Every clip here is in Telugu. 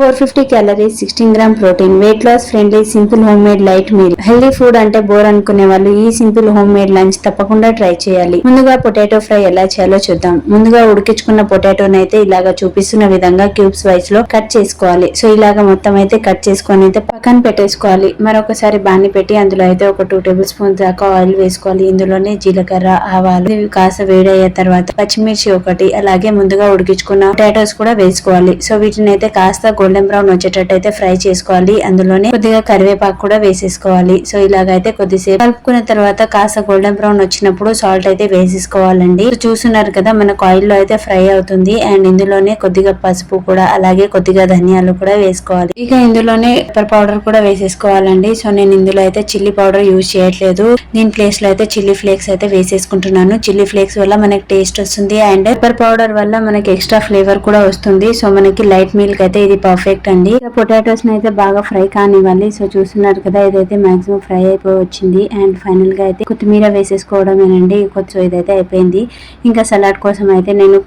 450 calories, 16 gram protein, weight loss friendly, simple home made light meal. Healthy food అంటే బోర్ అనుకునే వాళ్ళు ఈ సింపుల్ హోమ్ మేడ్ లంచ్ తప్పకుండా ట్రై చేయాలి. ముందుగా పొటాటో ఫ్రై ఎలా చేయాలో చూద్దాం. ముందుగా ఉడికించుకున్న పొటాటోని అయితే ఇలాగా చూపిస్తున్న విధంగా క్యూబ్స్ వైస్ లో కట్ చేసుకోవాలి. సో ఇలాగా మొత్తం అయితే కట్ చేసుకొని అయితే పక్కన పెట్టేసుకోవాలి. మరొకసారి బాండి పెట్టి అందులో అయితే ఒక 2 టేబుల్ స్పూన్స్ దాకా ఆయిల్ వేసుకోవాలి. ఇందులోనే జీలకర్ర, ఆవాలు ఇవి కాస్త వేడయ్యే తర్వాత పచ్చిమిర్చి ఒకటి, అలాగే ముందుగా ఉడికించుకున్న పొటాటోస్ కూడా వేసుకోవాలి. సో వీటిని అయితే కాస్త గోల్డెన్ బ్రౌన్ వచ్చేటట్టు అయితే ఫ్రై చేసుకోవాలి. అందులోనే కొద్దిగా కరివేపాకు కూడా వేసేసుకోవాలి. సో ఇలాగైతే కొద్దిసేపు కలుపుకున్న తర్వాత కాస్త గోల్డెన్ బ్రౌన్ వచ్చినప్పుడు సాల్ట్ అయితే వేసేసుకోవాలండి. చూస్తున్నారు కదా మనకు ఆయిల్ లో అయితే ఫ్రై అవుతుంది. అండ్ ఇందులోనే కొద్దిగా పసుపు కూడా, అలాగే కొద్దిగా ధనియాలు కూడా వేసుకోవాలి. ఇక ఇందులోనే పెప్పర్ పౌడర్ కూడా వేసేసుకోవాలండి. సో నేను ఇందులో అయితే చిల్లీ పౌడర్ యూజ్ చేయట్లేదు. దీని ప్లేస్ లో అయితే చిల్లీ ఫ్లేక్స్ అయితే వేసేసుకుంటున్నాను. చిల్లీ ఫ్లేక్స్ వల్ల మనకి టేస్ట్ వస్తుంది అండ్ పెప్పర్ పౌడర్ వల్ల మనకి ఎక్స్ట్రా ఫ్లేవర్ కూడా వస్తుంది. సో మనకి లైట్ మీల్ కి అయితే ఇది పర్ఫెక్ట్ అండి. పొటాటోస్ అయితే బాగా ఫ్రై కానివ్వాలి. సో చూస్తున్నారు కదా ఇదైతే మాక్సిమం ఫ్రై అయిపోయి వచ్చింది. అండ్ ఫైనల్ గా అయితే కొత్తిమీర వేసేసుకోవడమేనండి. కొంచెం ఇదైతే అయిపోయింది. ఇంకా సలాడ్ కోసం అయితే నేను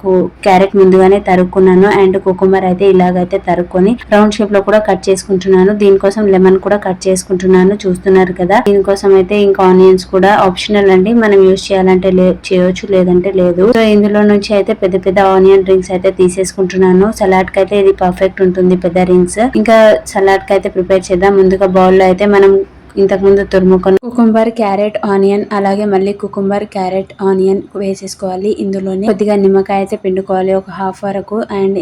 క్యారెట్ ముందుగానే తరుక్కున్నాను. అండ్ కుకుంబర్ అయితే ఇలాగైతే తరుక్కొని రౌండ్ షేప్ లో కూడా కట్ చేసుకుంటున్నాను. దీనికోసం లెమన్ కూడా కట్ చేసుకుంటున్నాను. చూస్తున్నారు కదా దీనికోసం అయితే ఇంకా ఆనియన్స్ కూడా ఆప్షనల్ అండి. మనం యూజ్ చేయాలంటే చేయొచ్చు, లేదంటే లేదు. సో ఇందులో నుంచి అయితే పెద్ద పెద్ద ఆనియన్ రింగ్స్ అయితే తీసేసుకుంటున్నాను. సలాడ్ కి అయితే ఇది పర్ఫెక్ట్ ఉంటుంది, పెద్ద రింగ్స్. ఇంకా సలాడ్ కి అయితే ప్రిపేర్ చేద్దాం. ముందుగా బౌల్ లో అయితే మనం ఇంతకు ముందు తురుముకొని కుకుంబర్, క్యారెట్, ఆనియన్, అలాగే మళ్ళీ కుకుంబర్, క్యారెట్, ఆనియన్ వేసేసుకోవాలి. ఇందులోనే కొద్దిగా నిమ్మకాయ అయితే పిండుకోవాలి, ఒక హాఫ్ వరకు. అండ్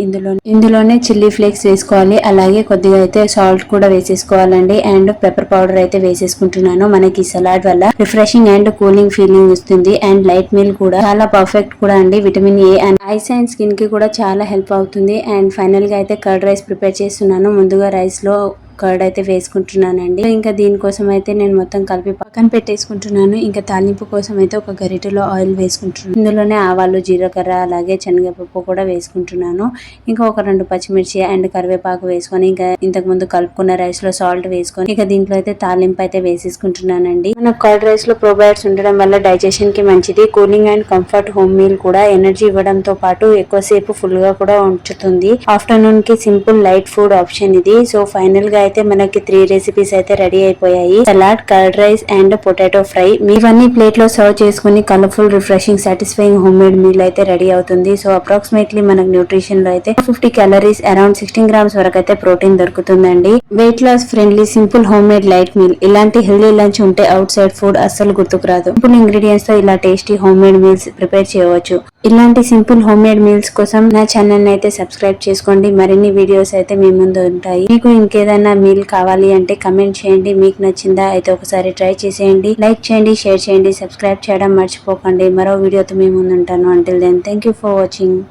ఇందులోనే చిల్లీ ఫ్లేక్స్ వేసుకోవాలి. అలాగే కొద్దిగా అయితే సాల్ట్ కూడా వేసేసుకోవాలండి. అండ్ పెప్పర్ పౌడర్ అయితే వేసేసుకుంటున్నాను. మనకి సలాడ్ వల్ల రిఫ్రెషింగ్ అండ్ కూలింగ్ ఫీలింగ్ వస్తుంది. అండ్ లైట్ మీల్ కూడా చాలా పర్ఫెక్ట్ కూడా అండి. Vitamin A and ice and skin కి కూడా చాలా హెల్ప్ అవుతుంది. అండ్ ఫైనల్ గా అయితే కర్డ్ రైస్ ప్రిపేర్ చేస్తున్నాను. ముందుగా రైస్ లో కర్డ్ అయితే వేసుకుంటున్నానండి. ఇంకా దీనికోసం అయితే నేను మొత్తం కలిపి పక్కన పెట్టేసుకుంటున్నాను. ఇంకా తాలింపు కోసం అయితే ఒక గరిటెలో ఆయిల్ వేసుకుంటున్నాను. ఇందులోనే ఆవాలు, జీలకర్ర, అలాగే శనగపప్పు కూడా వేసుకుంటున్నాను. ఇంకా ఒక 2 పచ్చిమిర్చి అండ్ కరివేపాకు వేసుకొని ఇంకా ఇంతకు ముందు కలుపుకున్న రైస్ లో సాల్ట్ వేసుకొని ఇక దీంట్లో అయితే తాలింపు అయితే వేసేసుకుంటున్నానండి. మన కర్డ్ రైస్ లో ప్రోబయోటిక్స్ ఉండడం వల్ల డైజెషన్ కి మంచిది. Cooling and comfort home meal కూడా ఎనర్జీ ఇవ్వడంతో పాటు ఎక్కువసేపు ఫుల్ గా కూడా ఉంచుతుంది. ఆఫ్టర్నూన్ కి సింపుల్ లైట్ ఫుడ్ ఆప్షన్ ఇది. సో ఫైనల్ గా అయితే మనకి 3 రెసిపీస్ అయితే రెడీ అయిపోయాయి. Salad, curd rice and potato fry. ఇవన్నీ ప్లేట్ లో సర్వ్ చేసుకుని colourful, refreshing, satisfying home made meal అయితే రెడీ అవుతుంది. సో అప్రాక్సిమేట్లీ మనకు న్యూట్రిషన్ లో అయితే 50 క్యాలరీస్, అరౌండ్ 16 గ్రామ్స్ వరకు అయితే ప్రోటీన్ దొరుకుతుందండి. Weight loss friendly, simple home made light meal. ఇలాంటి హెల్దీ లంచ్ ఉంటే అవుట్ సైడ్ ఫుడ్ అస్సలు గుర్తుకు రాదు. సింపుల్ ఇంగ్రీడియంట్స్ తో ఇలా tasty home made meals prepare చేయవచ్చు. ఇలాంటి సింపుల్ హోమ్ మేడ్ మీల్స్ కోసం నా ఛానల్ అయితే సబ్స్క్రైబ్ చేసుకోండి. మరిన్ని వీడియోస్ అయితే మీ ముందు ఉంటాయి. మీకు ఇంకేదైనా మీల్ కావాలి అంటే కమెంట్ చేయండి. మీకు నచ్చిందా అయితే ఒకసారి ట్రై చేసేయండి. లైక్ చేయండి, షేర్ చేయండి, సబ్స్క్రైబ్ చేయడం మర్చిపోకండి. మరో వీడియోతో మీ ముందు ఉంటాను. Until then thank you for watching.